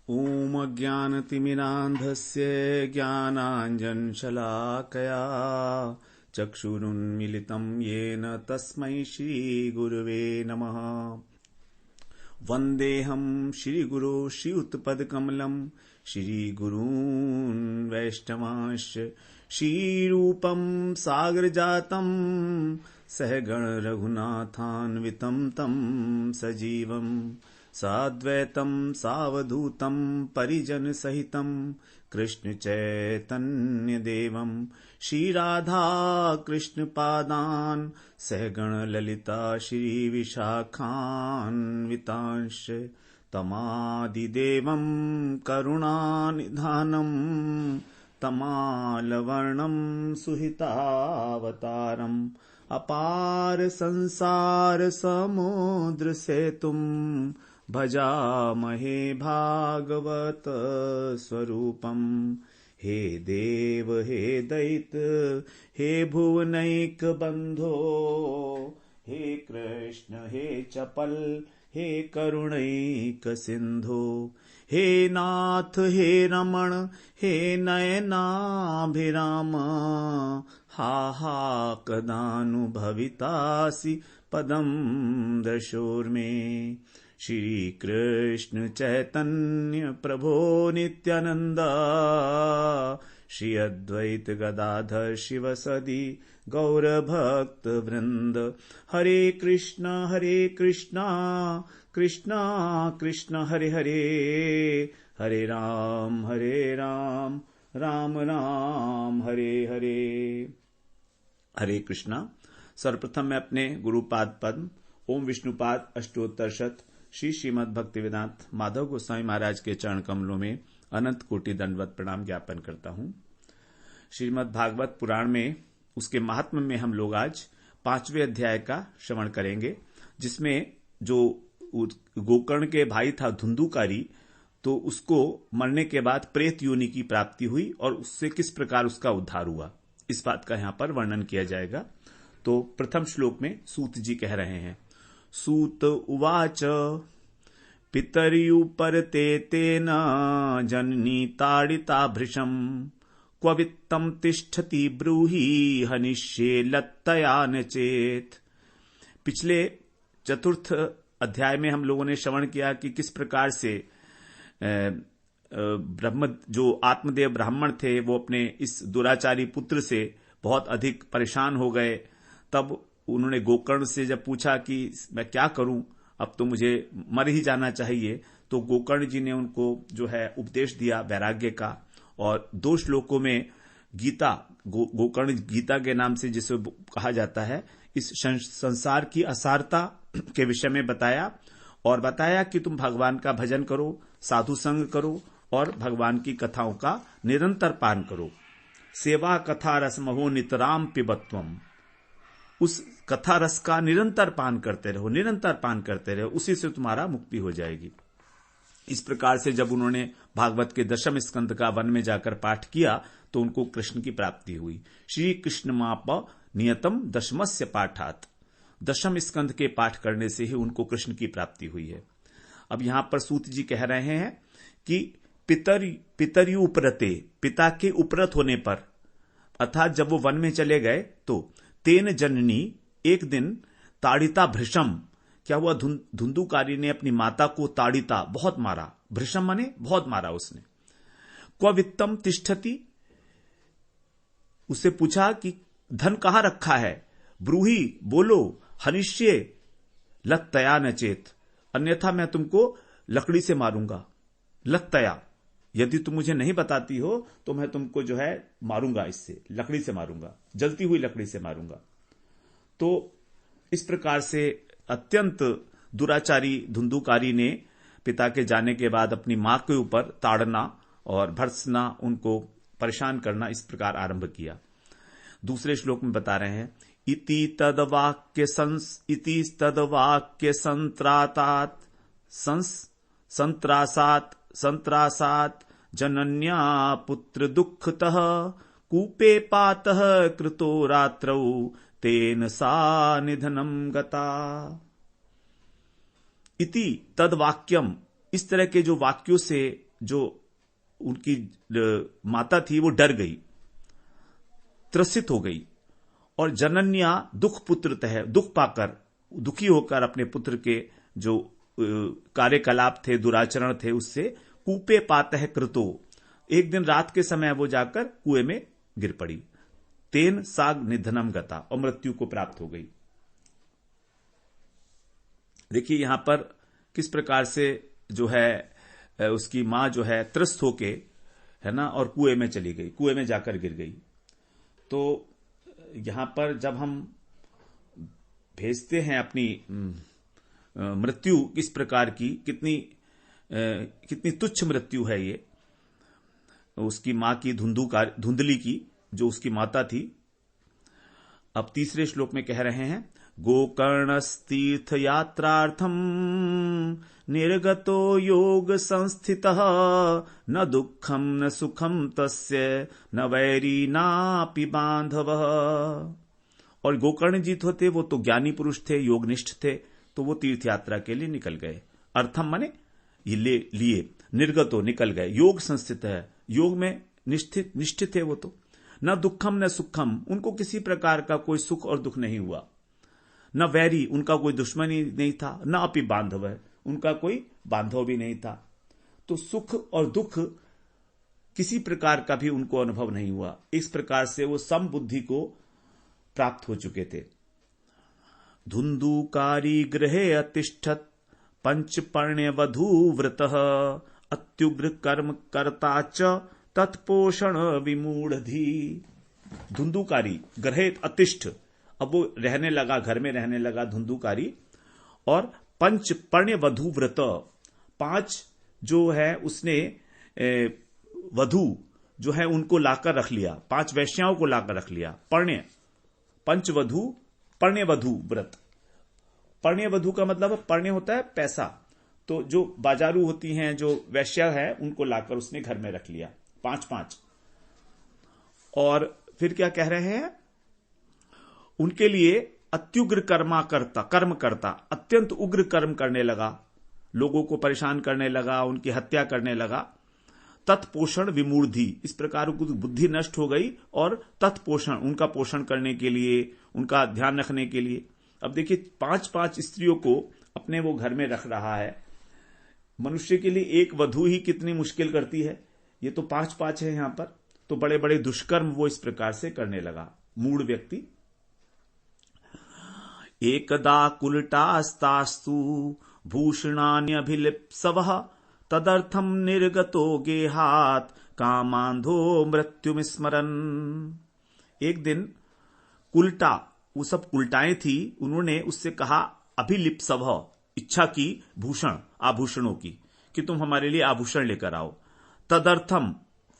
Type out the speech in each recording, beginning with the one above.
ॐ ज्ञानतिमिरान्धस्य ज्ञानाञ्जनशलाकया चक्षुरुन्मीलितं येन तस्मै श्रीगुरुवे नमः। वन्देऽहं श्रीगुरो श्रीयुतपदकमलं श्रीगुरून् वैष्णवांश्च श्रीरूपं सागरजातं सहगण रघुनाथान्वितं तं सजीवं साद्वैतं सावधूतं परिजन सहितं कृष्ण चैतन्य देवं श्रीराधा कृष्ण पादान् सहगण ललिता श्री विशाखान्वितांश्च तमादिदेवं करुणानिधानं तमालवर्णं सुहितावतारम् अपार संसार समुद्र सेतुं भजामहे भागवत स्वरूपम्। हे देव हे दैत हे भुवनैक बंधो हे कृष्ण हे चपल हे करुणैक सिंधो हे नाथ हे रमण हे नयनाभिराम हा हा कदानुभवितासि पदं दशोर्मे। श्री कृष्ण चैतन्य प्रभो नित्यानंद श्री अद्वैत गदाधर शिवसदि गौर भक्त वृंद। हरे कृष्णा कृष्णा कृष्णा हरे हरे हरे राम राम राम हरे हरे। हरे कृष्णा। सर्वप्रथम मैं अपने गुरुपाद पद्म ओम विष्णुपाद अष्टोत्तरशत श्री श्रीमद् भक्तिवेदांत माधव गोस्वामी महाराज के चरण कमलों में अनंत कोटि दंडवत प्रणाम ज्ञापन करता हूं। श्रीमद् भागवत पुराण में उसके महात्म्य में हम लोग आज 5वें अध्याय का श्रवण करेंगे, जिसमें जो गोकर्ण के भाई था धुंधुकारी, तो उसको मरने के बाद प्रेत योनि की प्राप्ति हुई और उससे किस प्रकार उसका उद्धार हुआ, इस बात का यहाँ पर वर्णन किया जाएगा। तो प्रथम श्लोक में सूत जी कह रहे हैं, सूत उवाच पितर्युपरते तेन जननी ताड़िता भृशं क्व वित्तं तिष्ठति ब्रूहि हनिष्ये लत्तया न चेत। पिछले चतुर्थ अध्याय में हम लोगों ने श्रवण किया कि किस प्रकार से ब्रह्म जो आत्मदेव ब्राह्मण थे वो अपने इस दुराचारी पुत्र से बहुत अधिक परेशान हो गए। तब उन्होंने गोकर्ण से जब पूछा कि मैं क्या करूं, अब तो मुझे मर ही जाना चाहिए, तो गोकर्ण जी ने उनको जो है उपदेश दिया वैराग्य का। और 2 श्लोकों में गीता गोकर्ण गीता के नाम से जिसे कहा जाता है, इस संसार की असारता के विषय में बताया और बताया कि तुम भगवान का भजन करो, साधु संग करो और भगवान की कथाओं का निरंतर पान करो। सेवा कथा रसमहो नितराम पिबत्वम, उस कथा रस का निरंतर पान करते रहो, निरंतर पान करते रहो, उसी से तुम्हारा मुक्ति हो जाएगी। इस प्रकार से जब उन्होंने भागवत के 10वें स्कंद का वन में जाकर पाठ किया तो उनको कृष्ण की प्राप्ति हुई। श्री कृष्ण माप नियतम दशमस्य पाठात, 10वें स्कंद के पाठ करने से ही उनको कृष्ण की प्राप्ति हुई है। अब यहां पर सूत जी कह रहे हैं कि पितरयु उपरते, पिता के उपरत होने पर, अर्थात जब वो वन में चले गए तो तेन जननी, एक दिन ताड़िता भृशम, क्या हुआ, धुंधुकारी ने अपनी माता को ताड़िता बहुत मारा, भृशम माने बहुत मारा उसने। क्व वित्तम तिष्ठति, उससे पूछा कि धन कहां रखा है, ब्रूहि बोलो, हनिष्ये लत्तया न चेत, अन्यथा मैं तुमको लकड़ी से मारूंगा। लत्तया, यदि तुम मुझे नहीं बताती हो तो मैं तुमको जो है मारूंगा, इससे लकड़ी से मारूंगा, जलती हुई लकड़ी से मारूंगा। तो इस प्रकार से अत्यंत दुराचारी धुंधुकारी ने पिता के जाने के बाद अपनी मां के ऊपर ताड़ना और भर्त्सना, उनको परेशान करना इस प्रकार आरंभ किया। दूसरे श्लोक में बता रहे हैं, इति तदवाक्य संत्रासात जनन्या पुत्र दुःखतः कूपे पातः कृतो रात्रौ तेन सा निधनम गता। इति तद वाक्यम, इस तरह के जो वाक्यों से जो उनकी माता थी वो डर गई, त्रसित हो गई, और जनन्या दुख पुत्रतः, दुख पाकर, दुखी होकर अपने पुत्र के जो कार्यकलाप थे, दुराचरण थे, उससे कूपे पातः कृतो, एक दिन रात के समय वो जाकर कुएं में गिर पड़ी। तेन साग निधनम गता, और मृत्यु को प्राप्त हो गई। देखिए यहां पर किस प्रकार से जो है उसकी मां जो है त्रस्त होके, है ना, और कुएं में चली गई, कुएं में जाकर गिर गई। तो यहां पर जब हम भेजते हैं अपनी मृत्यु, किस प्रकार की, कितनी तुच्छ मृत्यु है ये, उसकी मां की धुंधली की, जो उसकी माता थी। अब तीसरे श्लोक में कह रहे हैं, गोकर्णस्तीर्थ यात्रार्थम निर्गतो योग संस्थितः न दुखम न सुखम तस्य न वैरी नापि बांधवः। और गोकर्ण जी थे, वो तो ज्ञानी पुरुष थे, योगनिष्ठ थे, तो वो तीर्थ यात्रा के लिए निकल गए। अर्थम माने लिए, निर्गतो निकल गए, योग संस्थित है, योग में निष्ठित थे वो तो। न दुखम न सुखम, उनको किसी प्रकार का कोई सुख और दुख नहीं हुआ। न वैरी, उनका कोई दुश्मनी नहीं था। न अपि बांधव, उनका कोई बांधव भी नहीं था। तो सुख और दुख किसी प्रकार का भी उनको अनुभव नहीं हुआ। इस प्रकार से वो समबुद्धि को प्राप्त हो चुके थे। धुंधुकारी गृहे अतिष्ठत पंचपर्ण्य वधू व्रतः अत्युग्र कर्म कर्ता च तत्पोषण विमूढ़धि। धुंधुकारी गृहे अतिष्ठ, अब वो रहने लगा, घर में रहने लगा धुंधुकारी। और पंचपर्ण्य वधू व्रत, 5 जो है उसने वधू जो है उनको लाकर रख लिया, 5 वैश्याओं को लाकर रख लिया। पर्ण्य, पंचवधू, पर्ण्यवधू व्रत। पर्ण्यवधू का मतलब पर्ण्य होता है पैसा, तो जो बाजारू होती हैं, जो वैश्या है, उनको लाकर उसने घर में रख लिया, 5-5। और फिर क्या कह रहे हैं, उनके लिए अत्युग्र कर्म करता, अत्यंत उग्र कर्म करने लगा, लोगों को परेशान करने लगा, उनकी हत्या करने लगा। तत्पोषण विमूढ़धि, इस प्रकार की बुद्धि नष्ट हो गई, और तत्पोषण, उनका पोषण करने के लिए, उनका ध्यान रखने के लिए। अब देखिए 5-5 स्त्रियों को अपने वो घर में रख रहा है। मनुष्य के लिए एक वधू ही कितनी मुश्किल करती है, ये तो 5-5 है यहां पर। तो बड़े बड़े दुष्कर्म वो इस प्रकार से करने लगा, मूढ़ व्यक्ति। एकदा कुलटास्तास्तु भूषणान्यभिलिप्सवः तदर्थम निर्गतो गेहात् कामांधो मृत्युम स्मरन्। एक दिन कुलटा, वो सब उल्टाएं थी, उन्होंने उससे कहा अभिलिप्सव, इच्छा की भूषण, आभूषणों की, कि तुम हमारे लिए आभूषण लेकर आओ। तदर्थम,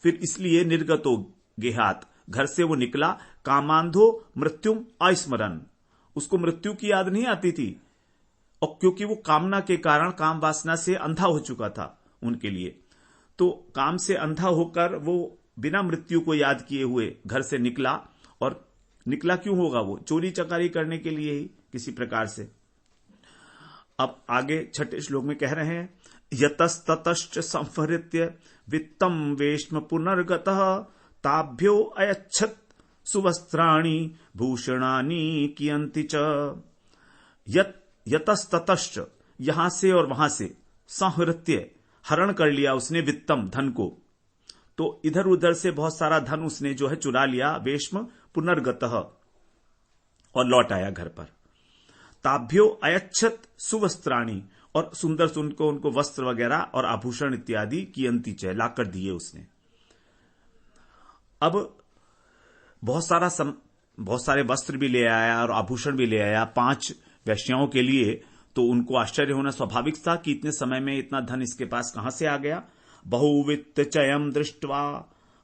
फिर इसलिए निर्गतो गेहात, घर से वो निकला। कामांधो मृत्युम अस्मरन्, उसको मृत्यु की याद नहीं आती थी, और क्योंकि वो कामना के कारण, काम वासना से अंधा हो चुका था उनके लिए, तो काम से अंधा होकर वो बिना मृत्यु को याद किए हुए घर से निकला। और निकला क्यों होगा, वो चोरी चकारी करने के लिए ही किसी प्रकार से। अब आगे 6ठे श्लोक में कह रहे हैं, यतस्ततश्च संहृत्य वित्तम वेश्म पुनर्गतः ताभ्यो अयच्छत् सुवस्त्राणि भूषणानि कियन्ति च। यतस्ततश्च, यहां से और वहां से, संहृत्य, हरण कर लिया उसने, वित्तम, धन को। तो इधर उधर से बहुत सारा धन उसने जो है चुरा लिया। वेश्म पुनर्गतः, और लौट आया घर पर। ताभ्यो अयच्छत सुवस्त्राणि, और सुंदर से उनको वस्त्र वगैरह और आभूषण इत्यादि कियन्ति च, लाकर दिए उसने। अब बहुत सारे वस्त्र भी ले आया और आभूषण भी ले आया 5 वैश्याओं के लिए। तो उनको आश्चर्य होना स्वाभाविक था कि इतने समय में इतना धन इसके पास कहां से आ गया। बहुवित्त चयम दृष्ट्वा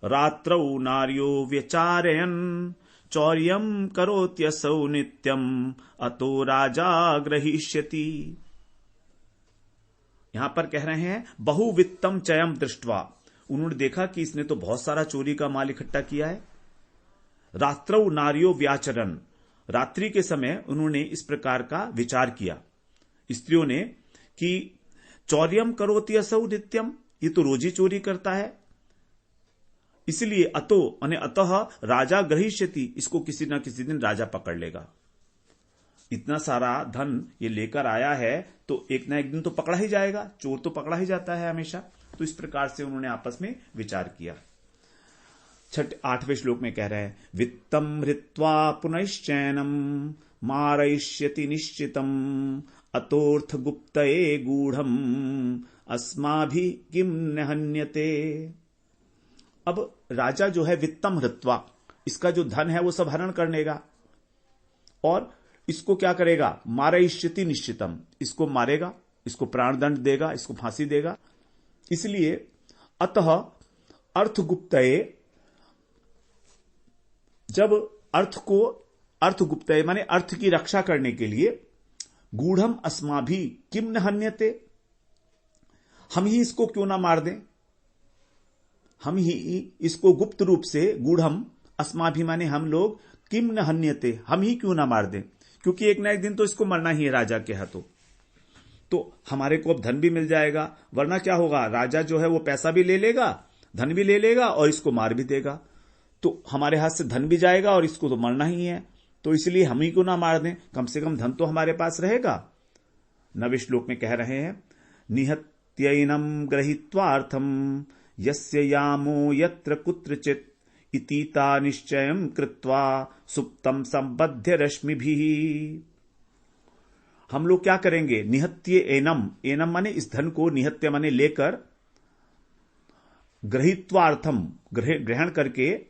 रात्रौ नार्यो व्यचारयन् चौर्यम करोत्यसौ नित्यम अतो राजा ग्रहीष्यति। यहां पर कह रहे हैं बहुवित्तम चयम दृष्ट्वा, उन्होंने देखा कि इसने तो बहुत सारा चोरी का माल इकट्ठा किया है। रात्रौ नार्यो व्याचरन्, रात्रि के समय उन्होंने इस प्रकार का विचार किया स्त्रियों ने कि चौर्यम करोति असौ नित्यम, ये तो रोजी चोरी करता है। इसलिए अतः राजा ग्रहीष्यति, इसको किसी ना किसी दिन राजा पकड़ लेगा। इतना सारा धन ये लेकर आया है तो एक ना एक दिन तो पकड़ा ही जाएगा, चोर तो पकड़ा ही जाता है हमेशा। तो इस प्रकार से उन्होंने आपस में विचार किया। 8वें श्लोक में कह रहे हैं, वित्तम हृत्वा पुनश्चैनम मारयिष्यति निश्चितम अतोर्थ गुप्तये गूढ़म अस्माभि किम न हन्यते। अब राजा जो है वित्तम हृत्वा, इसका जो धन है वो सब हरण कर लेगा और इसको क्या करेगा, मारयिष्यति निश्चितम, इसको मारेगा, इसको प्राणदंड देगा, इसको फांसी देगा। इसलिए अतः अर्थगुप्तये, जब अर्थगुप्तये माने अर्थ की रक्षा करने के लिए, गूढ़म अस्माभि किम न हन्यते, हम ही इसको क्यों ना मार दें, हम ही इसको गुप्त रूप से, गूढ़म अस्माभि माने हम लोग, किम न हन्यते, हम ही क्यों ना मार दें, क्योंकि एक ना एक दिन तो इसको मरना ही है राजा के हाथों। तो हमारे को अब धन भी मिल जाएगा, वरना क्या होगा, राजा जो है वो पैसा भी ले लेगा, धन भी ले लेगा और इसको मार भी देगा। तो हमारे हाथ से धन भी जाएगा और इसको तो मरना ही है, तो इसलिए हम ही को ना मार दें, कम से कम धन तो हमारे पास रहेगा। 9वें श्लोक में कह रहे हैं, निहत्यैनम गृहीत्वार्थम यस्य यामो यत्र कुत्रचित् इतीता निश्चयं कृत्वा सुप्तम संबद्ध रश्मिभिः। हम लोग क्या करेंगे, निहत्य एनम, एनम माने इस धन को, निहत्य माने लेकर, गृहीत्वार्थम ग्रहण करके,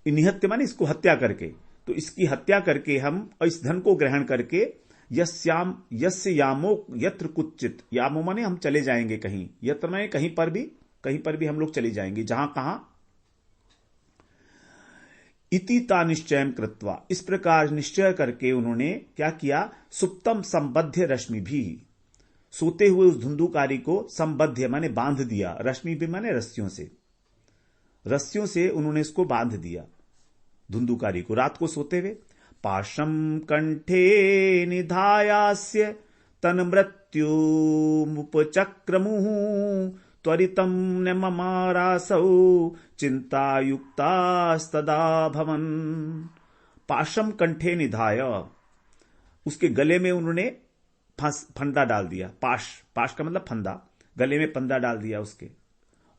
निहत्य माने इसको हत्या करके, तो इसकी हत्या करके हम इस धन को ग्रहण करके, यस्य यामो यत्र कुचित, यामो माने हम चले जाएंगे कहीं, यत्र माने कहीं पर भी हम लोग चले जाएंगे, जहां कहां, इतिता निश्चयं कृत्वा, इस प्रकार निश्चय करके उन्होंने क्या किया, सुप्तम संबद्ध रश्मि भी, सोते हुए उस धुंधुकारी को संबद्ध माने बांध दिया, रश्मि भी माने रस्सियों से उन्होंने इसको बांध दिया धुंधुकारी को, रात को सोते हुए। पाशम कंठे निधायास्य तन्मृत्युमुपचक्रमुः त्वरितं न ममारासौ चिंतायुक्तास्तदा भवन। पाशम कंठे निधाय, उसके गले में उन्होंने फंदा डाल दिया, पाश का मतलब फंदा, गले में फंदा डाल दिया उसके।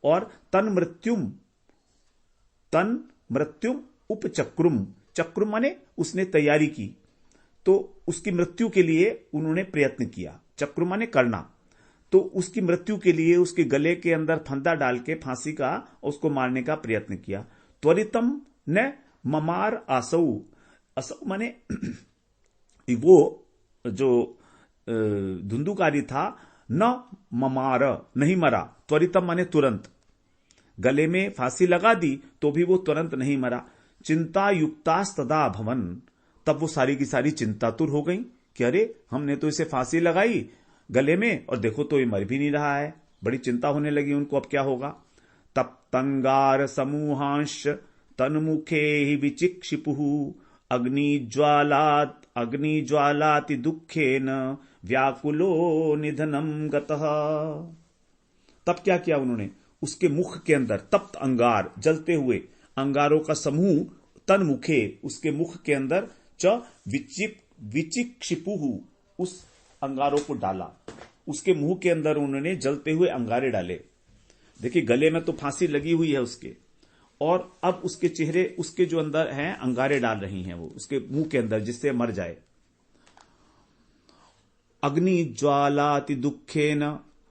और तन मृत्युम उपचक्रुम, चक्रुम माने उसने तैयारी की, तो उसकी मृत्यु के लिए उन्होंने प्रयत्न किया, चक्रुम माने करना, तो उसकी मृत्यु के लिए उसके गले के अंदर फंदा डाल के फांसी का, उसको मारने का प्रयत्न किया। त्वरितम न ममार आसौ, असौ माने वो जो धुंधुकारी था, न ममार नहीं मरा, त्वरितम माने तुरंत, गले में फांसी लगा दी तो भी वो तुरंत नहीं मरा। चिंता युक्तास्तदा भवन, तब वो सारी की सारी चिंतातुर हो गई कि अरे हमने तो इसे फांसी लगाई गले में और देखो तो ये मर भी नहीं रहा है, बड़ी चिंता होने लगी उनको, अब क्या होगा। तब तंगार समूहांश तन्मुखे ही विचिक्षिपुः अग्निज्वालाति दुखेन व्याकुलो निधनम गतः। तब क्या किया उन्होंने, उसके मुख के अंदर तप्त अंगार, जलते हुए अंगारों का समूह, तन मुखे उसके मुख के अंदर, च विचिक्षिपुः उस अंगारों को डाला, उसके मुंह के अंदर उन्होंने जलते हुए अंगारे डाले। देखिए गले में तो फांसी लगी हुई है उसके, और अब उसके चेहरे, उसके जो अंदर हैं अंगारे डाल रही हैं वो उसके मुंह के अंदर, जिससे मर जाए। अग्नि ज्वालाति दुखेन,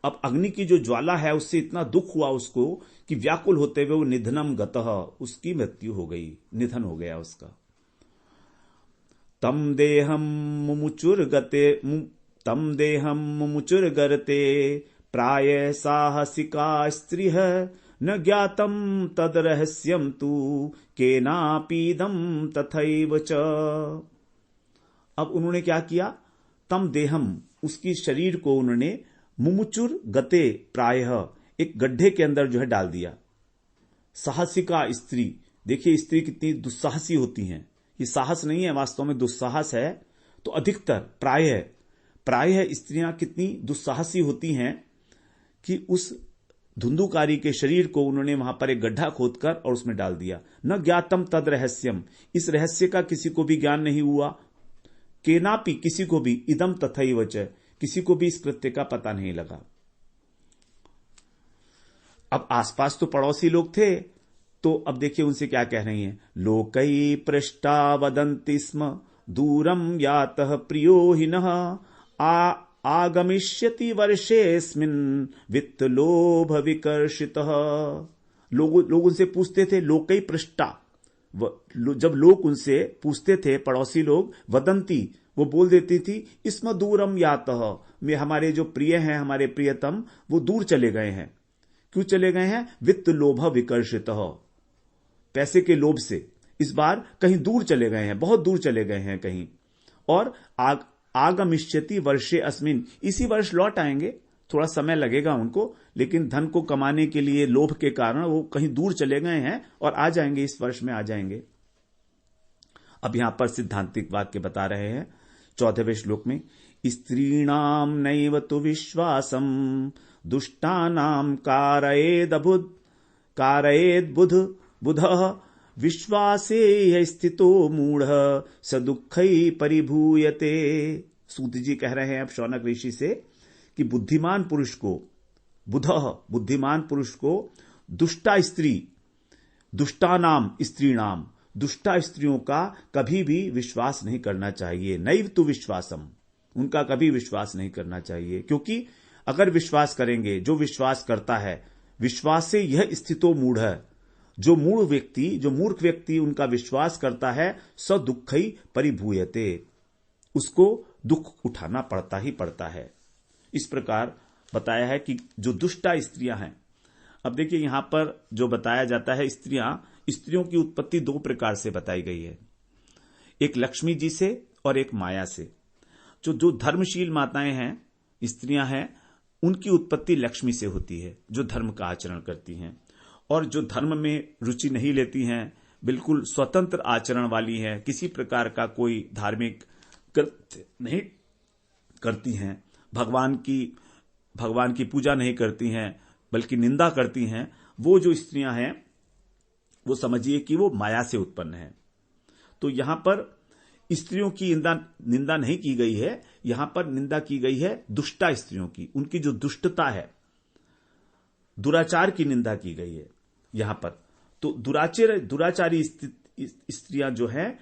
अब अग्नि की जो ज्वाला है उससे इतना दुख हुआ उसको कि व्याकुल होते हुए वो निधनम गतः, उसकी मृत्यु हो गई, निधन हो गया उसका। तम देहम मुमुचुर्गते प्राय साहसिका स्त्रियः न ज्ञातम तद रहस्यम तु केनापीदम तथैव च। अब उन्होंने क्या किया, तम देहम उसकी शरीर को उन्होंने मुमुचुर गते प्रायः एक गड्ढे के अंदर जो है डाल दिया। साहसिका स्त्री, देखिए स्त्री कितनी दुस्साहसी होती हैं, ये साहस नहीं है वास्तव में दुस्साहस है। तो अधिकतर प्रायः स्त्रियां कितनी दुस्साहसी होती हैं कि उस धुंधुकारी के शरीर को उन्होंने वहां पर एक गड्ढा खोदकर और उसमें डाल दिया। न ज्ञातम तद रहस्यम, इस रहस्य का किसी को भी ज्ञान नहीं हुआ। केनापि, किसी को भी, इदम तथैव च, किसी को भी इस कृत्य का पता नहीं लगा। अब आसपास तो पड़ोसी लोग थे, तो अब देखिए उनसे क्या कह रही हैं। लोकै पृष्ठा वदन्ति स्म दूरम यातः प्रियो हिनः आगमिष्यति वर्षेस्मिन् वित्त लोभ विकर्षितः। लोग उनसे पूछते थे, लोकै पृष्ठा, जब लोग उनसे पूछते थे, पड़ोसी लोग, वदंती, वो बोल देती थी, इसम दूरम यातः, में हमारे जो प्रिय हैं, हमारे प्रियतम, वो दूर चले गए हैं। क्यों चले गए हैं? वित्त लोभ विकर्षितः, पैसे के लोभ से इस बार कहीं दूर चले गए हैं, बहुत दूर चले गए हैं कहीं। और आगमिष्यति वर्षे अस्मिन, इसी वर्ष लौट आएंगे, थोड़ा समय लगेगा उनको, लेकिन धन को कमाने के लिए लोभ के कारण वो कहीं दूर चले गए हैं और आ जाएंगे, इस वर्ष में आ जाएंगे। अब यहां पर सिद्धांतिक वाक्य बता रहे हैं 14वें श्लोक में, स्त्रीणाम नैव तु विश्वासम दुष्टानाम कारयेद बुधः विश्वासे स्थितो मूढ़ स दुःखै परिभूयते। सूत जी कह रहे हैं अब शौनक ऋषि से कि बुद्धिमान पुरुष को, बुद्धिमान पुरुष को दुष्टा स्त्री, दुष्टानाम स्त्रीणाम, दुष्टा स्त्रियों का कभी भी विश्वास नहीं करना चाहिए। नैव तु विश्वासम, उनका कभी विश्वास नहीं करना चाहिए, क्योंकि अगर विश्वास करेंगे, जो विश्वास करता है, विश्वास से यह स्थितो मूढ़ है, जो मूर्ख व्यक्ति उनका विश्वास करता है, स दुःखै परिभूयते, उसको दुख उठाना पड़ता ही पड़ता है। इस प्रकार बताया है कि जो दुष्टा स्त्रियां हैं। अब देखिए यहां पर जो बताया जाता है, स्त्रियों की उत्पत्ति दो प्रकार से बताई गई है, एक लक्ष्मी जी से और एक माया से। जो धर्मशील माताएं हैं, स्त्रियां हैं, उनकी उत्पत्ति लक्ष्मी से होती है, जो धर्म का आचरण करती हैं, और जो धर्म में रुचि नहीं लेती हैं, बिल्कुल स्वतंत्र आचरण वाली हैं, किसी प्रकार का कोई धार्मिक कृत्य नहीं करती हैं, भगवान की पूजा नहीं करती हैं, बल्कि निंदा करती हैं, वो जो स्त्रियां हैं, वो समझिए कि वो माया से उत्पन्न है। तो यहां पर स्त्रियों की निंदा नहीं की गई है, यहां पर निंदा की गई है दुष्टा स्त्रियों की, उनकी जो दुष्टता है, दुराचार की निंदा की गई है यहां पर। तो दुराचारी स्त्रियां जो हैं,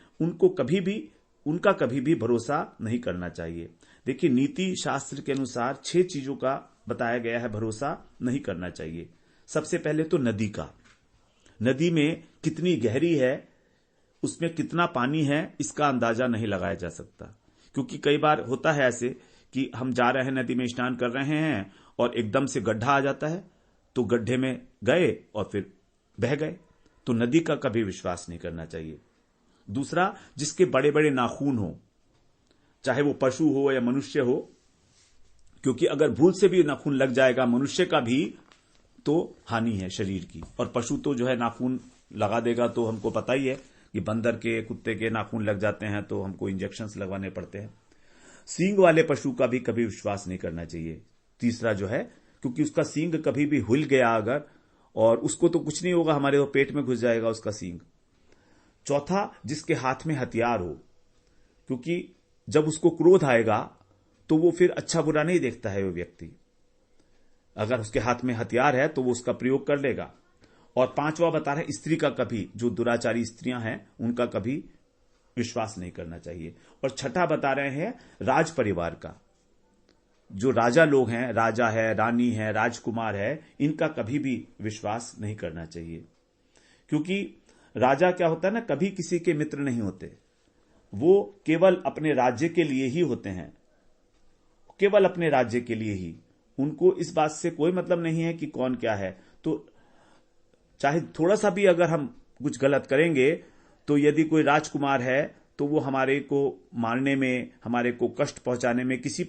उनका कभी भी भरोसा नहीं करना चाहिए। देखिए नीति शास्त्र के अनुसार 6 चीजों का बताया गया है, भरोसा नहीं करना चाहिए। सबसे पहले तो नदी का, नदी में कितनी गहरी है, उसमें कितना पानी है, इसका अंदाजा नहीं लगाया जा सकता, क्योंकि कई बार होता है ऐसे कि हम जा रहे हैं, नदी में स्नान कर रहे हैं और एकदम से गड्ढा आ जाता है, तो गड्ढे में गए और फिर बह गए। तो नदी का कभी विश्वास नहीं करना चाहिए। दूसरा, जिसके बड़े बड़े नाखून हो, चाहे वो पशु हो या मनुष्य हो, क्योंकि अगर भूल से भी नाखून लग जाएगा मनुष्य का भी, तो हानि है शरीर की। और पशु तो जो है नाखून लगा देगा, तो हमको पता ही है कि बंदर के, कुत्ते के नाखून लग जाते हैं तो हमको इंजेक्शंस लगवाने पड़ते हैं। सींग वाले पशु का भी कभी विश्वास नहीं करना चाहिए। तीसरा जो है, क्योंकि उसका सींग कभी भी हिल गया अगर, और उसको तो कुछ नहीं होगा, हमारे वो पेट में घुस जाएगा उसका सींग। चौथा, जिसके हाथ में हथियार हो, क्योंकि जब उसको क्रोध आएगा तो वो फिर अच्छा बुरा नहीं देखता है वो व्यक्ति। अगर उसके हाथ में हथियार है तो वो उसका प्रयोग कर लेगा। और पांचवा बता रहे, स्त्री का कभी, जो दुराचारी स्त्रियां हैं, उनका कभी विश्वास नहीं करना चाहिए। और छठा बता रहे हैं राज परिवार का, जो राजा लोग हैं, राजा है, रानी है, राजकुमार है, इनका कभी भी विश्वास नहीं करना चाहिए। क्योंकि राजा क्या होता है ना, कभी किसी के मित्र नहीं होते, वो केवल अपने राज्य के लिए ही होते हैं, केवल अपने राज्य के लिए ही। उनको इस बात से कोई मतलब नहीं है कि कौन क्या है। तो चाहे थोड़ा सा भी अगर हम कुछ गलत करेंगे, तो यदि कोई राजकुमार है तो वो हमारे को मारने में, हमारे को कष्ट पहुंचाने में किसी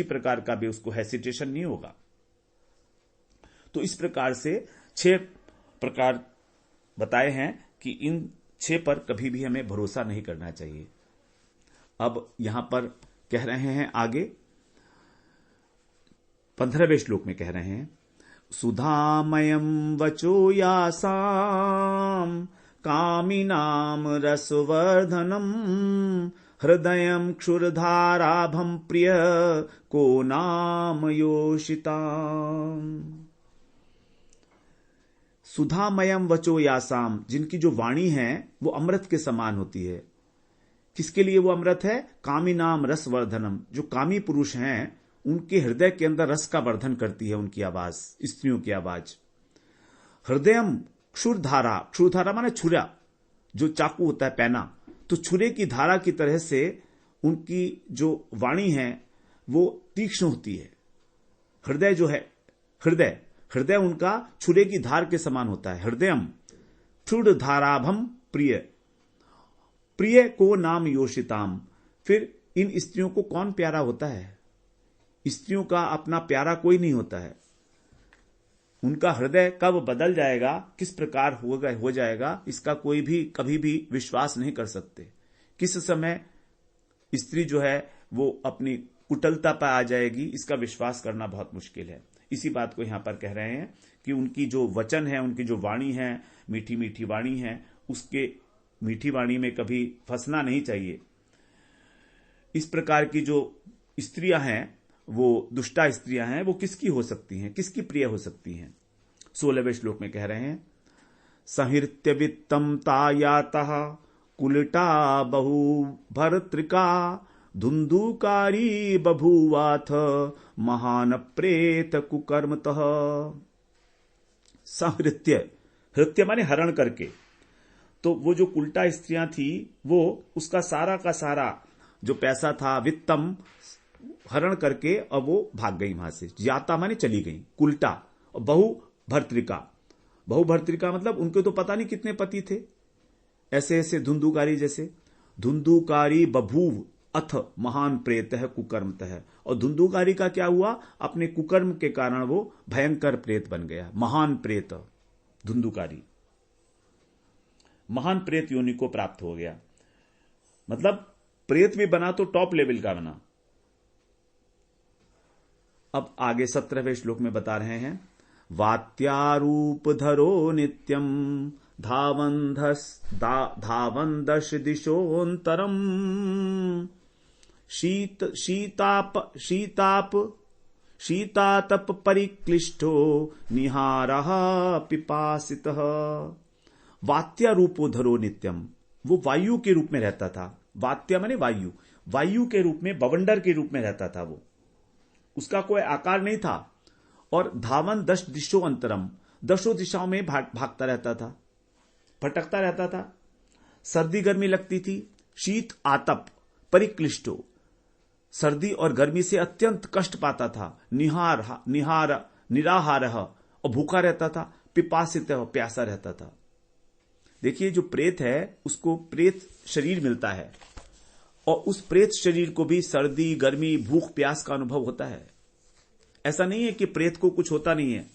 प्रकार का भी उसको हेसिटेशन नहीं होगा। तो इस प्रकार से 6 प्रकार बताए हैं कि इन 6 पर कभी भी हमें भरोसा नहीं करना चाहिए। अब यहां पर कह रहे हैं आगे, 15वें श्लोक में कह रहे हैं, सुधामयम वचो यासाम कामिनाम रसवर्धनम हृदयम क्षुरधाराभम प्रिय को नाम योषिताम। सुधामयम वचो यासाम, जिनकी जो वाणी है वो अमृत के समान होती है। किसके लिए वो अमृत है? कामी नाम रस वर्धनम, जो कामी पुरुष हैं उनके हृदय के अंदर रस का वर्धन करती है उनकी आवाज, स्त्रियों की आवाज। हृदयम क्षुरधारा, क्षुरधारा माने छुरा, जो चाकू होता है पैना, तो छुरे की धारा की तरह से उनकी जो वाणी है वो तीक्ष्ण होती है। हृदय जो है, हृदय उनका छुरे की धार के समान होता है। हृदयम क्षुरधाराभम प्रिय को नाम योषिताम। फिर इन स्त्रियों को कौन प्यारा होता है? स्त्रियों का अपना प्यारा कोई नहीं होता है। उनका हृदय कब बदल जाएगा, किस प्रकार हो जाएगा, इसका कोई भी कभी भी विश्वास नहीं कर सकते। किस समय स्त्री जो है वो अपनी कुटिलता पर आ जाएगी, इसका विश्वास करना बहुत मुश्किल है। इसी बात को यहां पर कह रहे हैं कि उनकी जो वचन है, उनकी जो वाणी है, मीठी मीठी वाणी है, उसके मीठी वाणी में कभी फंसना नहीं चाहिए। इस प्रकार की जो स्त्रियां हैं, वो दुष्टा स्त्रियां हैं, वो किसकी हो सकती हैं, किसकी प्रिय हो सकती हैं? 16वें श्लोक में कह रहे हैं, संहृत्य वित्तम तायातः कुलिटा बहु भर्तृका धुंधुकारी बभूवाथ महान प्रेत कुकर्मतः। संहृत्य, हृत्य माने हरण करके, तो वो जो कुलटा स्त्रियां थी वो उसका सारा का सारा जो पैसा था, वित्तम, हरण करके अब वो भाग गई वहां से। जाता माने चली गई, कुलटा। और बहु भर्तृका मतलब उनके तो पता नहीं कितने पति थे, ऐसे ऐसे धुंधुकारी जैसे। धुंधुकारी बभूव अथ महान प्रेत है कुकर्मत है। और धुंधुकारी का क्या हुआ? अपने कुकर्म के कारण वो भयंकर प्रेत बन गया, महान प्रेत। धुंधुकारी महान प्रेत योनि को प्राप्त हो गया, मतलब प्रेत भी बना तो टॉप लेवल का बना। अब आगे 17वें श्लोक में बता रहे हैं, वात्यारूप धरो नित्यम धावंदश दिशोन्तरम शीतातप परिक्लिष्टो निहारः पिपासितः। वात्यारूपो धरो नित्यम, वो वायु के रूप में रहता था। वात्या माने वायु, वायु के रूप में, बवंडर के रूप में रहता था वो। उसका कोई आकार नहीं था। और धावन 10 दिशो अंतरम, 10 दिशाओं में भागता रहता था, भटकता रहता था। सर्दी गर्मी लगती थी। शीत आतप परिक्लिष्टो, सर्दी और गर्मी से अत्यंत कष्ट पाता था। निराहार और भूखा रहता था। पिपासित, प्यासा रहता था। देखिए, जो प्रेत है उसको प्रेत शरीर मिलता है, और उस प्रेत शरीर को भी सर्दी गर्मी भूख प्यास का अनुभव होता है। ऐसा नहीं है कि प्रेत को कुछ होता नहीं है,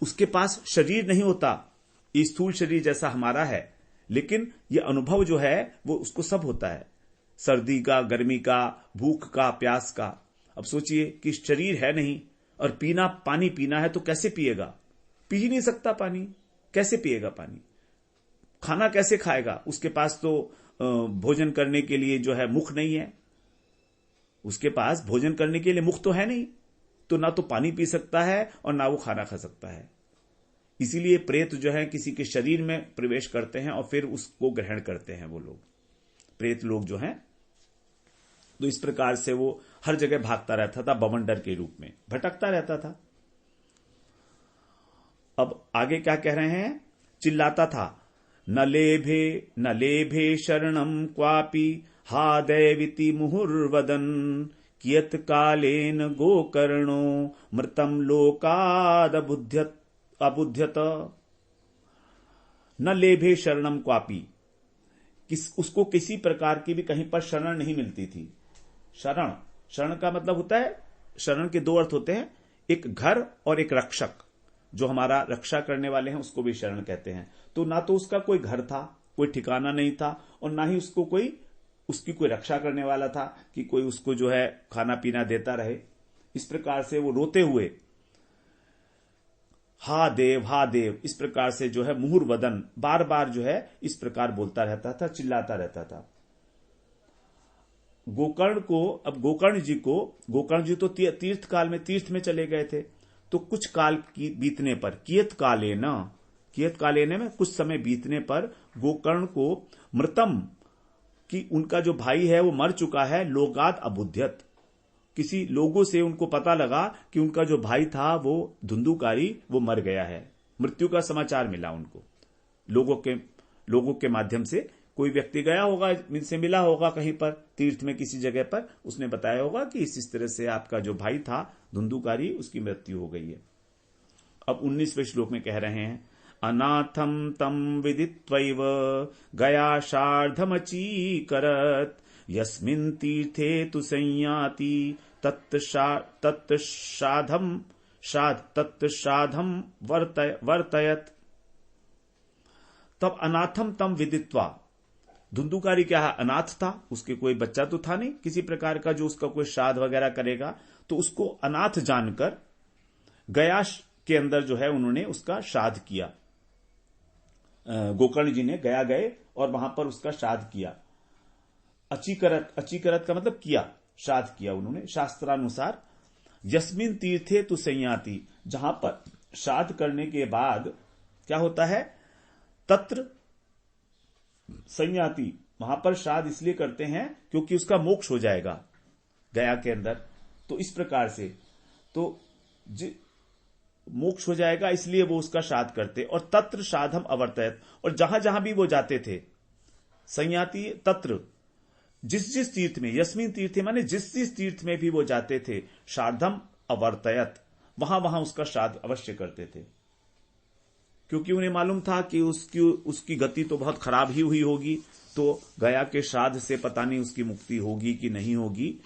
उसके पास शरीर नहीं होता, ये स्थूल शरीर जैसा हमारा है, लेकिन ये अनुभव जो है वो उसको सब होता है, सर्दी का, गर्मी का, भूख का, प्यास का। अब सोचिए कि शरीर है नहीं और पानी पीना है तो कैसे पिएगा? पी ही नहीं सकता पानी, कैसे पिएगा पानी? खाना कैसे खाएगा? उसके पास तो भोजन करने के लिए जो है मुख नहीं है, उसके पास भोजन करने के लिए मुख तो है नहीं, तो ना तो पानी पी सकता है और ना वो खाना खा सकता है। इसीलिए प्रेत जो है किसी के शरीर में प्रवेश करते हैं और फिर उसको ग्रहण करते हैं वो लोग, प्रेत लोग जो हैं। तो इस प्रकार से वो हर जगह भागता रहता था, बवंडर के रूप में भटकता रहता था। अब आगे क्या कह रहे हैं? चिल्लाता था, न लेभे शरणम क्वापि हा दैविति मुहुर्वदन कियत कालेन गोकर्णो मृतम लोकाद अबुध्यत। न लेभे शरणम क्वापि, उसको किसी प्रकार की भी कहीं पर शरण नहीं मिलती थी। शरण का मतलब होता है, शरण के 2 अर्थ होते हैं, एक घर और एक रक्षक। जो हमारा रक्षा करने वाले हैं उसको भी शरण कहते हैं। तो ना तो उसका कोई घर था, कोई ठिकाना नहीं था, और ना ही उसकी कोई रक्षा करने वाला था कि कोई उसको जो है खाना पीना देता रहे। इस प्रकार से वो रोते हुए हा देव इस प्रकार से जो है मुहुर वदन बार बार जो है इस प्रकार बोलता रहता था, चिल्लाता रहता था। गोकर्ण को, अब गोकर्ण जी तो तीर्थ काल में तीर्थ में चले गए थे, तो कुछ काल की बीतने पर कियत कालेन में कुछ समय बीतने पर गोकर्ण को मृतम कि उनका जो भाई है वो मर चुका है, लोगात अबुध्यत, किसी लोगों से उनको पता लगा कि उनका जो भाई था वो धुंधुकारी वो मर गया है, मृत्यु का समाचार मिला उनको। लोगों के माध्यम से कोई व्यक्ति गया होगा, इनसे मिला होगा कहीं पर तीर्थ में किसी जगह पर, उसने बताया होगा कि इस तरह से आपका जो भाई था धुंधुकारी उसकी मृत्यु हो गई है। अब 19वें श्लोक में कह रहे हैं अनाथम तम विदित्वैव गया शार्धमचीकरत् यस्मिन् तीर्थे तु संयाति तत्साधम वर्तयत। तब अनाथम तम विदित्वा, धुंधुकारी क्या है, अनाथ था, उसके कोई बच्चा तो था नहीं किसी प्रकार का जो उसका कोई श्राद्ध वगैरह करेगा, तो उसको अनाथ जानकर गया के अंदर जो है उन्होंने उसका श्राद्ध किया। गोकर्ण जी ने गया गए और वहां पर उसका श्राद्ध किया। अचीकरत का मतलब किया, श्राद्ध किया उन्होंने शास्त्रानुसार। यस्मिन तीर्थे तु संयाति, जहां पर श्राद्ध करने के बाद क्या होता है, तत्र संयाति, वहां पर श्राद्ध इसलिए करते हैं क्योंकि उसका मोक्ष हो जाएगा गया के अंदर, तो इस प्रकार से तो मोक्ष हो जाएगा इसलिए वो उसका श्राद्ध करते। और तत्र श्राद्धम अवर्तयत, और जहां जहां भी वो जाते थे, संयाति तत्र, जिस तीर्थ में, यस्मिन तीर्थे माने जिस तीर्थ में भी वो जाते थे, श्राद्धम अवर्तयत, वहां वहां उसका श्राद्ध अवश्य करते थे, क्योंकि उन्हें मालूम था कि उसकी गति तो बहुत खराब ही हुई होगी, तो गया के श्राद्ध से पता नहीं उसकी मुक्ति होगी कि नहीं होगी,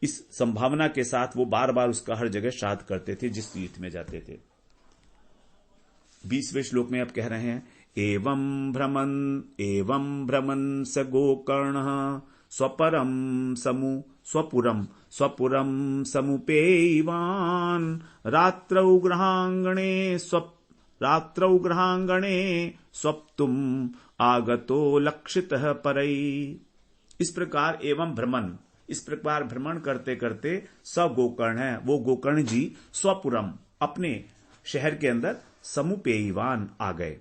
इस संभावना के साथ वो बार बार उसका हर जगह श्राद्ध करते थे जिस तीर्थ में जाते थे। 20वें श्लोक में अब कह रहे हैं एवं भ्रमन् स गोकर्णः स्वपुरम समुपेयवान् रात्रौ गृहांगणे स्वप्तुम आगतो लक्षितः परै। इस प्रकार इस प्रकार भ्रमण करते करते स गोकर्ण है, वो गोकर्ण जी स्वपुरम, अपने शहर के अंदर समुपेयवान आ गए।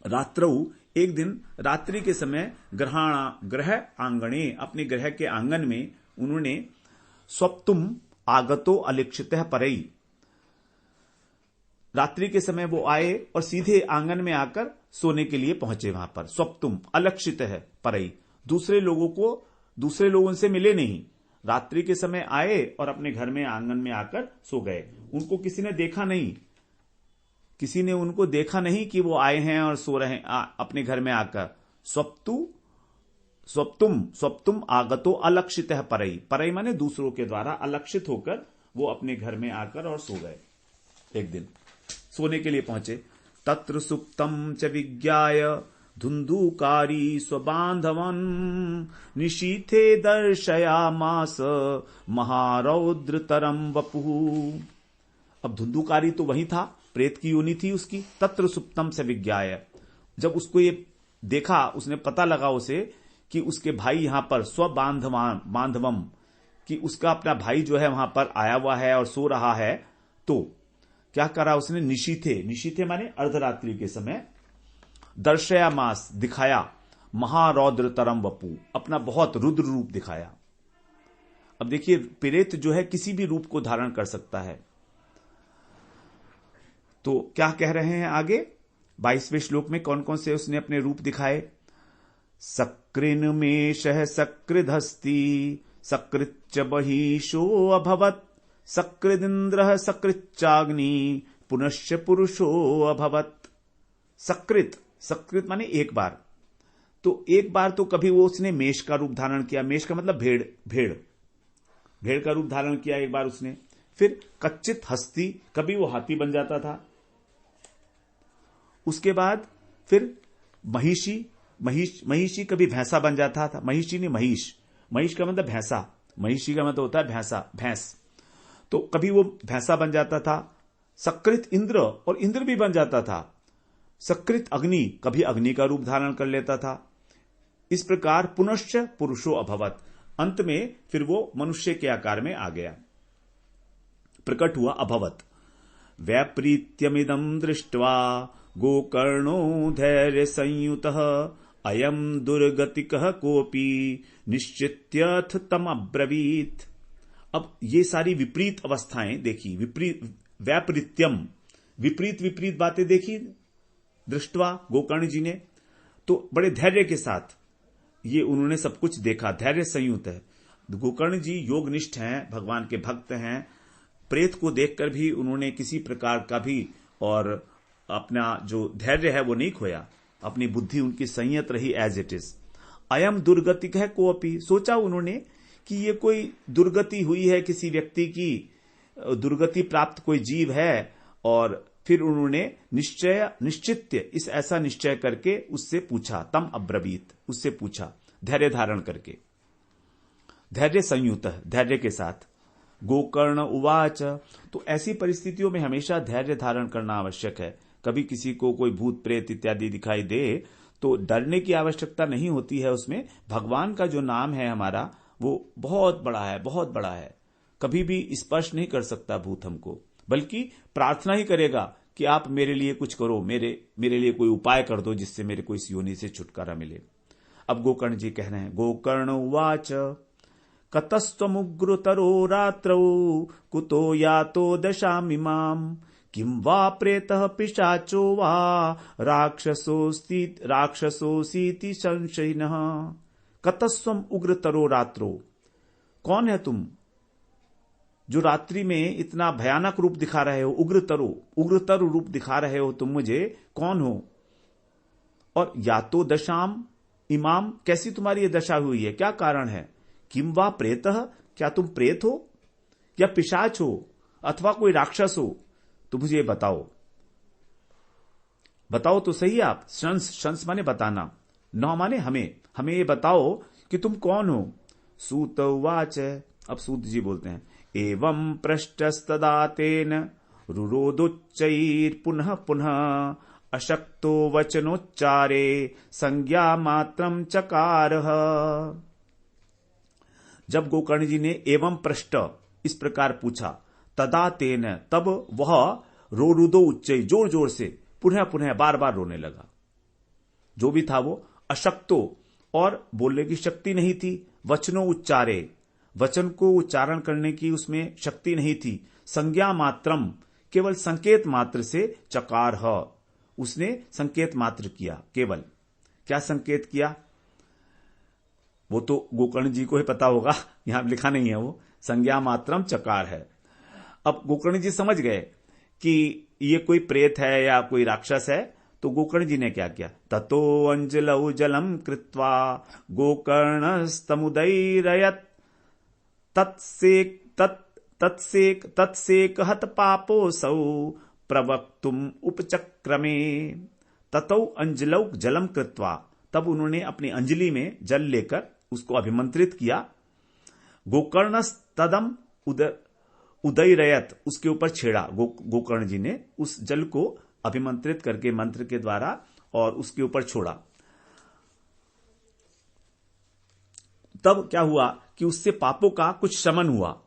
रात्रौ, एक दिन रात्रि के समय, ग्रह आंगणे, अपने ग्रह के आंगन में उन्होंने स्वप्तुम आगतो अलिक्षितः परै, रात्रि के समय वो आए और सीधे आंगन में आकर सोने के लिए पहुंचे। वहां पर स्वप्तुम अलक्षित है परई, दूसरे लोगों से मिले नहीं, रात्रि के समय आए और अपने घर में आंगन में आकर सो गए। उनको किसी ने देखा नहीं, किसी ने उनको देखा नहीं कि वो आए हैं और सो रहे हैं अपने घर में आकर। स्वप्तुम आगतो अलक्षित है परई माने दूसरों के द्वारा अलक्षित होकर वो अपने घर में आकर और सो गए। एक दिन सोने के लिए पहुंचे। तत्र सुप्तम च विज्ञाय धुंधुकारी स्वबांधवन् निशीथे दर्शयामास महारौद्रतरम वपुः। अब धुंधुकारी तो वही था, प्रेत की योनि थी उसकी। तत्र सुप्तम से विज्ञाय, जब उसको ये देखा, उसने पता लगा उसे कि उसके भाई यहां पर स्वबांधवम, कि उसका अपना भाई जो है वहां पर आया हुआ है और सो रहा है, तो क्या करा उसने, निशीथे माने अर्धरात्रि के समय, दर्शयामास दिखाया, महारौद्र तरम वपु, अपना बहुत रुद्र रूप दिखाया। अब देखिए प्रेत जो है किसी भी रूप को धारण कर सकता है। तो क्या कह रहे हैं आगे 22वें श्लोक में, कौन कौन से उसने अपने रूप दिखाए। सकृन मेषः सकृदस्ति सकृच्च बहिषो अभवत् सकृदिन्द्रः सकृच्चाग्नि पुनश्च पुरुषो अभवत्। सकृत माने एक बार, तो एक बार तो कभी वो उसने मेष का रूप धारण किया, मेष का मतलब भेड़ का रूप धारण किया एक बार उसने। फिर कच्चित हस्ती, कभी वो हाथी बन जाता था। उसके बाद फिर महिषी कभी भैंसा बन जाता था। महिषी नहीं, महिष का मतलब भैंसा, महिषी का मतलब होता है भैंस। तो कभी वो भैंसा बन जाता था, सकृत इंद्र और इंद्र भी बन जाता था, सकृत अग्नि कभी अग्नि का रूप धारण कर लेता था। इस प्रकार पुनश्च पुरुषो अभवत, अंत में फिर वो मनुष्य के आकार में आ गया, प्रकट हुआ अभवत। वैप्रीत्यमिदं दृष्ट्वा गोकर्णो धैर्य संयुतः अयम दुर्गतिकः कोपी निश्चित्यथ तम अब्रवीत। अब ये सारी विपरीत अवस्थाएं देखी, विपरीत वैपरीत्यम, विपरीत विपरीत बातें देखी दृष्टवा गोकर्ण जी ने, तो बड़े धैर्य के साथ ये उन्होंने सब कुछ देखा, धैर्य संयुत है। गोकर्ण जी योगनिष्ठ हैं, भगवान के भक्त हैं। प्रेत को देखकर भी उन्होंने किसी प्रकार का भी और अपना जो धैर्य है वो नहीं खोया, अपनी बुद्धि उनकी संयत रही एज इट इज। अयम दुर्गतिक है कोपी, सोचा उन्होंने कि ये कोई दुर्गति हुई है, किसी व्यक्ति की दुर्गति प्राप्त कोई जीव है, और फिर उन्होंने निश्चित्य इस ऐसा निश्चय करके उससे पूछा, तम अब्रवीत, उससे पूछा धैर्य धारण करके, धैर्य संयुत, धैर्य के साथ। गोकर्ण उवाच, तो ऐसी परिस्थितियों में हमेशा धैर्य धारण करना आवश्यक है। कभी किसी को कोई भूत प्रेत इत्यादि दिखाई दे तो डरने की आवश्यकता नहीं होती है। उसमें भगवान का जो नाम है हमारा वो बहुत बड़ा है, बहुत बड़ा है। कभी भी स्पर्श नहीं कर सकता भूत हमको, बल्कि प्रार्थना ही करेगा कि आप मेरे लिए कुछ करो, मेरे लिए कोई उपाय कर दो जिससे मेरे को इस योनि से छुटकारा मिले। अब गोकर्ण जी कह रहे हैं, गोकर्ण उवाच कतस्त्वमुग्रतरो रात्रौ कुतो यातो दशामिमाम् किं वा प्रेतः पिशाचो वा राक्षसोऽसीति संशयिनः। कतस्त्वम उग्रतरो रात्रो, कौन है तुम जो रात्रि में इतना भयानक रूप दिखा रहे हो, उग्रतर रूप दिखा रहे हो तुम मुझे, कौन हो? और यातो दशाम इमाम, कैसी तुम्हारी ये दशा हुई है, क्या कारण है? किम वा प्रेतः, क्या तुम प्रेत हो या पिशाच हो अथवा कोई राक्षस हो, तो मुझे ये बताओ, बताओ तो सही आप। शंस माने बताना, न माने हमें ये बताओ कि तुम कौन हो। सूत उवाच, अब सूत जी बोलते हैं, एवं पृष्टस्तदा तेन रुरोदोच्चैर पुनः पुनः अशक्तो वचनोच्चारे संज्ञा मात्रम चकारः। जब गोकर्ण जी ने एवं पृष्ट इस प्रकार पूछा, तदा तेन, तब वह रोरुदो उच्चई, जोर जोर से, पुनः पुनः बार बार रोने लगा। जो भी था वो अशक्तो, और बोलने की शक्ति नहीं थी, वचनों उच्चारे, वचन को उच्चारण करने की उसमें शक्ति नहीं थी, संज्ञा मात्रम, केवल संकेत मात्र से, चकार ह, उसने संकेत मात्र किया। केवल क्या संकेत किया वो तो गोकर्ण जी को ही पता होगा, यहां लिखा नहीं है, वो संज्ञा मात्रम चकार है। अब गोकर्ण जी समझ गए कि ये कोई प्रेत है या कोई राक्षस है, तो गोकर्ण जी ने क्या किया, ततो अंजलौ जलम कृत्वा गोकर्णस्तमुदैरयत् तत्सेक हत पापोऽसौ प्रवक्तुम उपचक्रमे। ततो अंजलौ जलम कृत्वा, तब उन्होंने अपनी अंजलि में जल लेकर उसको अभिमंत्रित किया। गोकर्णस्तदम उदैरयत, उसके ऊपर छेड़ा गोकर्ण जी ने उस जल को अभिमंत्रित करके मंत्र के द्वारा, और उसके ऊपर छोड़ा। तब क्या हुआ कि उससे पापों का कुछ शमन हुआ।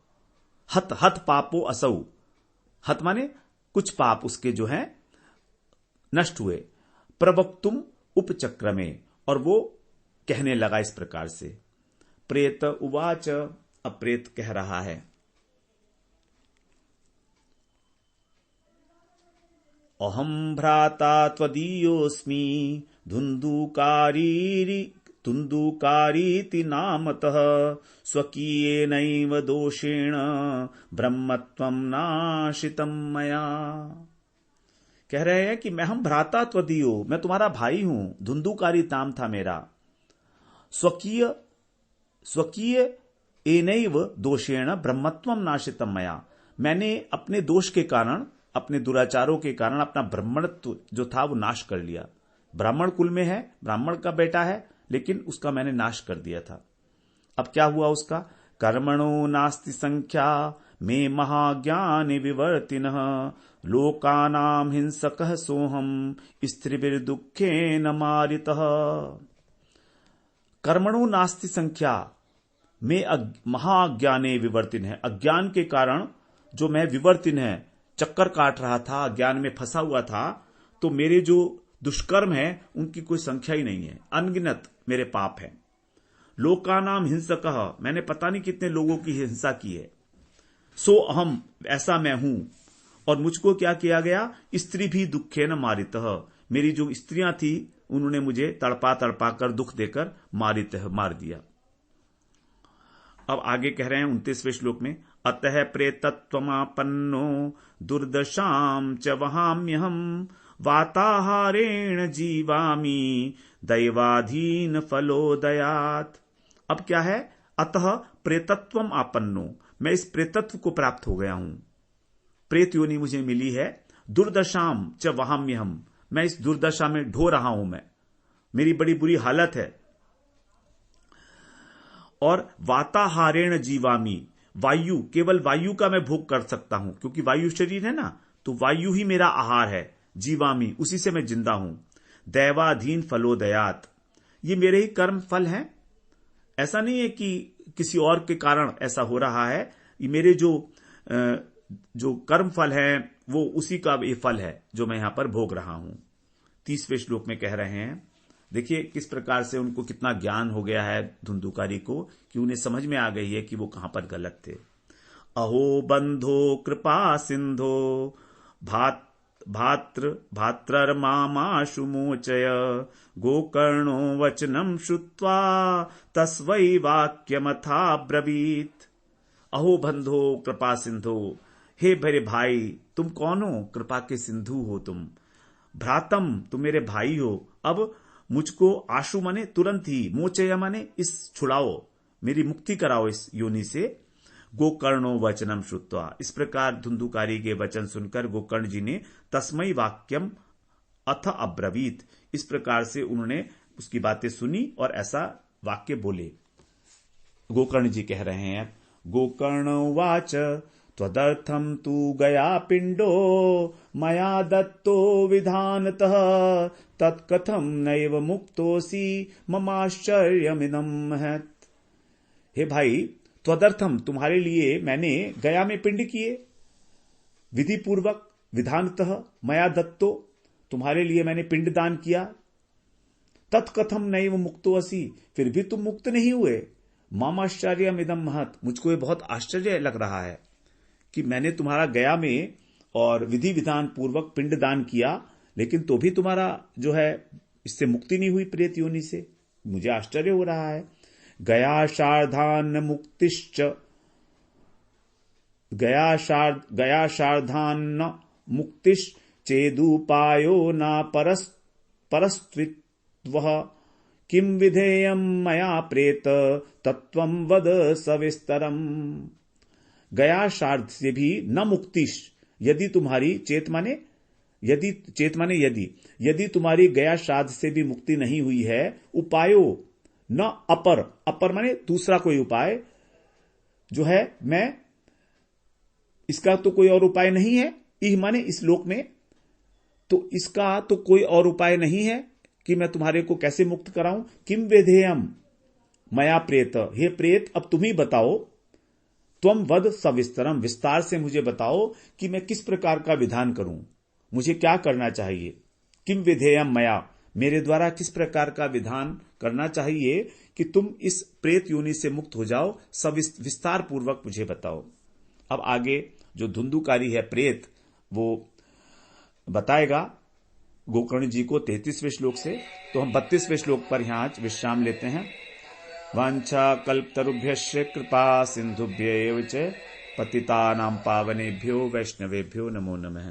हत पापो असौ, हत माने कुछ पाप उसके जो हैं नष्ट हुए। प्रवक्तुम उपचक्रमे, और वो कहने लगा इस प्रकार से। प्रेत उवाच, अब प्रेत कह रहा है, अहम भ्राता त्वदीयोऽस्मि धुन्धुकारीति नामतः स्वकीयेनैव दोषेण ब्रह्मत्वं नाशितं मया। कह रहे हैं कि मैं हम भ्राता त्वदीयो, मैं तुम्हारा भाई हूं, धुन्धुकारी नाम था मेरा। स्वकीय एनैव दोषेण ब्रह्मत्वं नाशितं मया, मैंने अपने दोष के कारण, अपने दुराचारों के कारण अपना ब्राह्मणत्व जो था वो नाश कर लिया। ब्राह्मण कुल में है, ब्राह्मण का बेटा है, लेकिन उसका मैंने नाश कर दिया था। अब क्या हुआ उसका, कर्मणो नास्ति संख्या मे महाज्ञान विवर्तिनः लोकानां हिंसकः सोहम स्त्रीभिर्दुःखेन मारितः। कर्मणो नास्ति संख्या में महाज्ञाने विवर्तिन है। अज्ञान के कारण जो मैं विवर्तिन है, चक्कर काट रहा था, अज्ञान में फंसा हुआ था, तो मेरे जो दुष्कर्म है उनकी कोई संख्या ही नहीं है, अनगिनत मेरे पाप है। लोकानाम हिंसकः, मैंने पता नहीं कितने लोगों की हिंसा की है। सो अहम, ऐसा मैं हूं। और मुझको क्या किया गया? स्त्री भी दुखे न मारितः, मेरी जो स्त्रियां थी उन्होंने मुझे तड़पा तड़पा कर दुख देकर मार दिया। अब आगे कह रहे हैं 29वें श्लोक में, अतः प्रेतत्वमापन्नो दुर्दशाम च वहाम्यहम वाताहारेण जीवामि दैवाधीन फलोदयात। अब क्या है? अतः प्रेतत्वम आपन्नो, मैं इस प्रेतत्व को प्राप्त हो गया हूं, प्रेत योनि मुझे मिली है। दुर्दशाम च वहाम्यहम, मैं इस दुर्दशा में ढो रहा हूं, मेरी बड़ी बुरी हालत है। और वाताहारेण जीवामी, वायु, केवल वायु का मैं भोग कर सकता हूं, क्योंकि वायु शरीर है ना, तो वायु ही मेरा आहार है। जीवामी, उसी से मैं जिंदा हूं। दैवाधीन फलोदयात, ये मेरे ही कर्म फल हैं, ऐसा नहीं है कि किसी और के कारण ऐसा हो रहा है। ये मेरे जो कर्म फल है वो उसी का ये फल है जो मैं यहां पर भोग रहा हूं। 30वें श्लोक में कह रहे हैं, देखिए किस प्रकार से उनको कितना ज्ञान हो गया है धुंधुकारी को, कि उन्हें समझ में आ गई है कि वो कहां पर गलत थे। अहो बंधो कृपा सिंधो भात्रर्मामाशु मोचय गोकर्णो वचनम श्रुत्वा तस्वै वाक्यमथा ब्रवीत। अहो बंधो कृपा सिंधो, हे मेरे भाई, तुम कौन हो? कृपा के सिंधु हो तुम। भ्रातम, तुम मेरे भाई हो। अब मुझको आशु माने तुरंत ही, मोचय माने इस छुड़ाओ, मेरी मुक्ति कराओ इस योनि से। गोकर्णो वचनम श्रुत्वा, इस प्रकार धुंधुकारी के वचन सुनकर गोकर्ण जी ने तस्मै वाक्यम अथ अब्रवीत, इस प्रकार से उन्होंने उसकी बातें सुनी और ऐसा वाक्य बोले। गोकर्ण जी कह रहे हैं, गोकर्ण उवाच त्वदर्थम तु गया पिंडो मया दत्तो विधानतः तत्कथम नैव मुक्तोसी ममाश्चर्यमिदं महत्। हे भाई, त्वदर्थम, तुम्हारे लिए मैंने गया में पिंड किए, विधि पूर्वक, विधानतः मया दत्तो, तुम्हारे लिए मैंने पिंड दान किया। तत्कथम नैव मुक्तोसी, फिर भी तुम मुक्त नहीं हुए। ममाश्चर्यमिदं महत्, मुझको ये बहुत आश्चर्य लग रहा है कि मैंने तुम्हारा गया में और विधि विधान पूर्वक पिंड दान किया, लेकिन तो भी तुम्हारा जो है इससे मुक्ति नहीं हुई प्रेत योनि से। मुझे आश्चर्य हो रहा है। गया शार्धान मुक्तिश्च, गया शार्धान मुक्तिश्चेदुपायो न परस्त्वित्वः किम विधेयं मया प्रेत तत्वं वद सविस्तरम। गया शार्ध से भी न मुक्तिश, यदि तुम्हारी चेत माने यदि तुम्हारी गया श्राद्ध से भी मुक्ति नहीं हुई है, उपायो न अपर माने दूसरा कोई उपाय जो है, मैं इसका तो कोई और उपाय नहीं है। इह माने इस लोक में, तो इसका तो कोई और उपाय नहीं है कि मैं तुम्हारे को कैसे मुक्त कराऊं। किम वेधेयम मया प्रेत, हे प्रेत अब तुम ही बताओ। त्वम वद सविस्तरम, विस्तार से मुझे बताओ कि मैं किस प्रकार का विधान करूं, मुझे क्या करना चाहिए। किम विधेयम मया, मेरे द्वारा किस प्रकार का विधान करना चाहिए कि तुम इस प्रेत योनि से मुक्त हो जाओ, विस्तार पूर्वक मुझे बताओ। अब आगे जो धुंधुकारी है प्रेत, वो बताएगा गोकर्ण जी को 33वें श्लोक से। तो हम 32वें श्लोक पर यहां विश्राम लेते हैं। वांछा कल्पतरुभ्यश्च कृपा सिंधुभ्यैव च पतितानां पावनेभ्यो वैष्णवेभ्यो नमो नमः।